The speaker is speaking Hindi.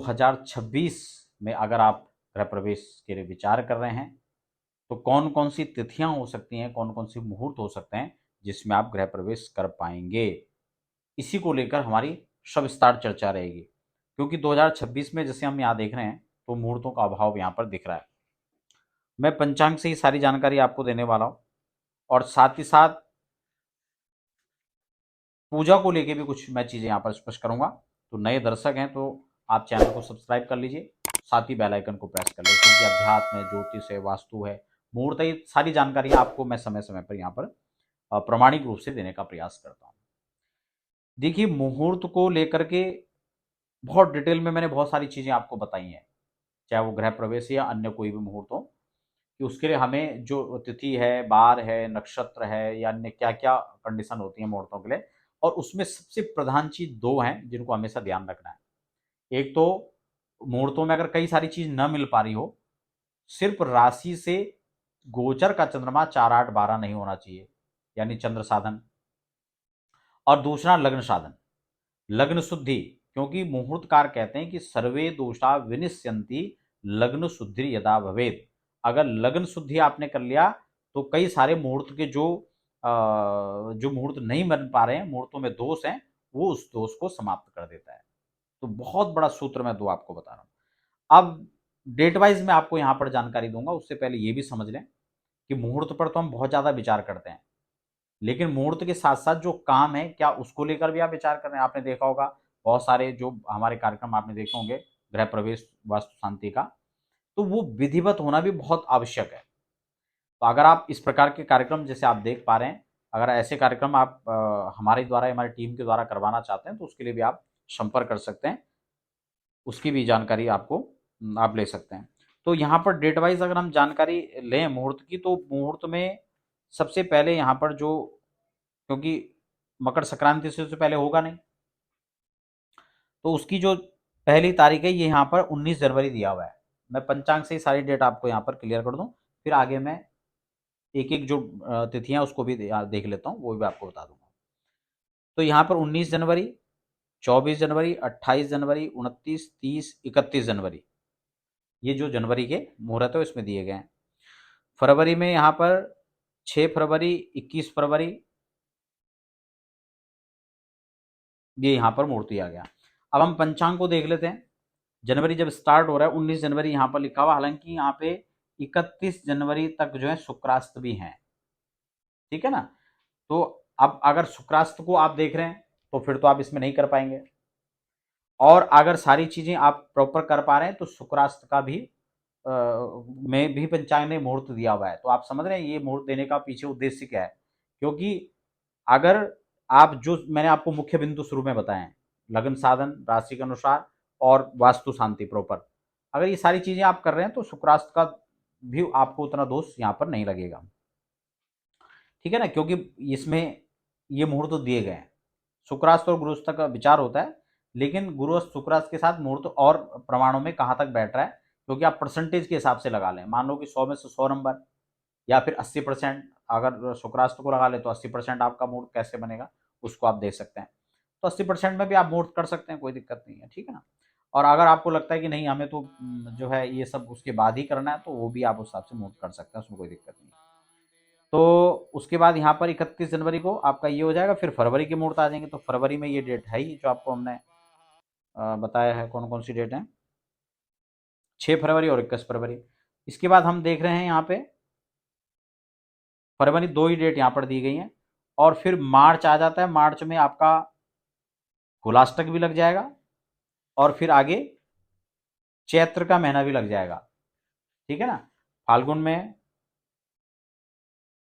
2026 में अगर आप गृह प्रवेश के लिए विचार कर रहे हैं तो कौन कौन सी तिथियां हो सकती हैं, कौन कौन सी मुहूर्त हो सकते हैं जिसमें आप गृह प्रवेश कर पाएंगे, इसी को लेकर हमारी सविस्तार चर्चा रहेगी। क्योंकि 2026 में जैसे हम यहाँ देख रहे हैं तो मुहूर्तों का अभाव यहाँ पर दिख रहा है। मैं पंचांग से ही सारी जानकारी आपको देने वाला हूँ और साथ ही साथ पूजा को लेके भी कुछ मैं चीज़ें यहाँ पर स्पष्ट करूँगा। तो नए दर्शक हैं तो आप चैनल को सब्सक्राइब कर लीजिए, साथ ही बेल आइकन को प्रेस कर लीजिए, क्योंकि अध्यात्म है, ज्योतिष है, वास्तु है, मुहूर्त है, ये सारी जानकारी आपको मैं समय समय पर यहाँ पर प्रामाणिक रूप से देने का प्रयास करता हूँ। देखिए, मुहूर्त को लेकर के बहुत डिटेल में मैंने बहुत सारी चीज़ें आपको बताई हैं, चाहे वो गृह प्रवेश या अन्य कोई भी मुहूर्त हो, कि उसके लिए हमें जो तिथि है, बार है, नक्षत्र है या अन्य क्या-क्या कंडीशन होती है मुहूर्तों के लिए, और उसमें सबसे प्रधान चीज़ 2 हैं जिनको हमेशा ध्यान रखना है। एक तो मुहूर्तों में अगर कई सारी चीज़ न मिल पा रही हो, सिर्फ राशि से गोचर का चंद्रमा 4, 8, 12 नहीं होना चाहिए, यानी चंद्र साधन। और दूसरा लग्न साधन, लग्न शुद्धि, क्योंकि मुहूर्तकार कहते हैं कि सर्वे दोषा विनिश्यन्ति लग्न शुद्धि यदा भवेद। अगर लग्न शुद्धि आपने कर लिया तो कई सारे मुहूर्त के जो मुहूर्त नहीं बन पा रहे हैं, मुहूर्तों में दोष हैं, वो उस दोष को समाप्त कर देता है। तो बहुत बड़ा सूत्र मैं 2 आपको बता रहा हूँ। अब डेट वाइज मैं आपको यहाँ पर जानकारी दूंगा, उससे पहले ये भी समझ लें कि मुहूर्त पर तो हम बहुत ज़्यादा विचार करते हैं, लेकिन मुहूर्त के साथ-साथ जो काम है, क्या उसको लेकर भी आप विचार कर रहे हैं? आपने देखा होगा, बहुत सारे जो हमारे कार्यक्रम आपने देखे होंगे, गृह प्रवेश, वास्तु शांति का, तो वो विधिवत होना भी बहुत आवश्यक है। तो अगर आप इस प्रकार के कार्यक्रम जैसे आप देख पा रहे हैं, अगर ऐसे कार्यक्रम आप हमारे द्वारा, हमारी टीम के द्वारा करवाना चाहते हैं, तो उसके लिए भी आप संपर्क कर सकते हैं। उसकी भी जानकारी आपको आप ले सकते हैं। तो यहाँ पर डेट वाइज़ अगर हम जानकारी लें मुहूर्त की, तो मुहूर्त में सबसे पहले यहाँ पर जो, क्योंकि मकर संक्रांति से तो पहले होगा नहीं, तो उसकी जो पहली तारीख है ये यहाँ पर 19 जनवरी दिया हुआ है। मैं पंचांग से ही सारी डेट आपको यहाँ पर क्लियर कर दूं, फिर आगे मैं एक एक जो तिथियां उसको भी देख लेता हूँ, वो भी आपको बता दूंगा। तो यहाँ पर 19 जनवरी, 24 जनवरी, 28 जनवरी, 29, 30, 31 जनवरी, ये जो जनवरी के मुहूर्त है इसमें दिए गए हैं। फरवरी में यहाँ पर 6 फरवरी, 21 फरवरी, ये यहाँ पर मुहूर्त दिया गया। अब हम पंचांग को देख लेते हैं। जनवरी जब स्टार्ट हो रहा है, 19 जनवरी यहाँ पर लिखा हुआ, हालांकि यहाँ पे 31 जनवरी तक जो है शुक्रास्त भी हैं, ठीक है ना। तो अब अगर शुक्रास्त को आप देख रहे हैं तो फिर तो आप इसमें नहीं कर पाएंगे, और अगर सारी चीजें आप प्रॉपर कर पा रहे हैं तो शुक्रास्त का भी में भी पंचांग ने मुहूर्त दिया हुआ है। तो आप समझ रहे हैं ये मुहूर्त देने का पीछे उद्देश्य क्या है, क्योंकि अगर आप जो मैंने आपको मुख्य बिंदु शुरू में बताए हैं, लग्न साधन, राशि के अनुसार और वास्तु शांति प्रॉपर, अगर ये सारी चीजें आप कर रहे हैं तो शुक्रास्त का भी आपको उतना दोष यहाँ पर नहीं लगेगा, ठीक है ना। क्योंकि इसमें ये मुहूर्त दिए गए हैं, शुक्रास्त और गुरुस्त का विचार होता है, लेकिन गुरुस्त शुक्रास्त के साथ मुहूर्त और प्रमाणों में कहाँ तक बैठ रहा है, क्योंकि आप परसेंटेज के हिसाब से लगा लें, मान लो कि 100 में से 100 नंबर या फिर 80%, अगर शुक्रास्त को लगा ले तो 80% आपका मुहूर्त कैसे बनेगा उसको आप देख सकते हैं। तो 80% में भी आप मुहूर्त कर सकते हैं, कोई दिक्कत नहीं है, ठीक है ना। और अगर आपको लगता है कि नहीं हमें तो जो है ये सब उसके बाद ही करना है, तो वो भी आप उस हिसाब से मुहूर्त कर सकते हैं, उसमें कोई दिक्कत नहीं है। तो उसके बाद यहाँ पर 31 जनवरी को आपका ये हो जाएगा, फिर फरवरी के मुहूर्त आ जाएंगे। तो फरवरी में ये डेट है ही जो आपको हमने बताया है, कौन कौन सी डेट है, 6 फरवरी और 21 फरवरी। इसके बाद हम देख रहे हैं यहाँ पे फरवरी, 2 ही डेट यहाँ पर दी गई हैं, और फिर मार्च आ जाता है। मार्च में आपका कुलाष्टक भी लग जाएगा, और फिर आगे चैत्र का महीना भी लग जाएगा, ठीक है ना। फाल्गुन में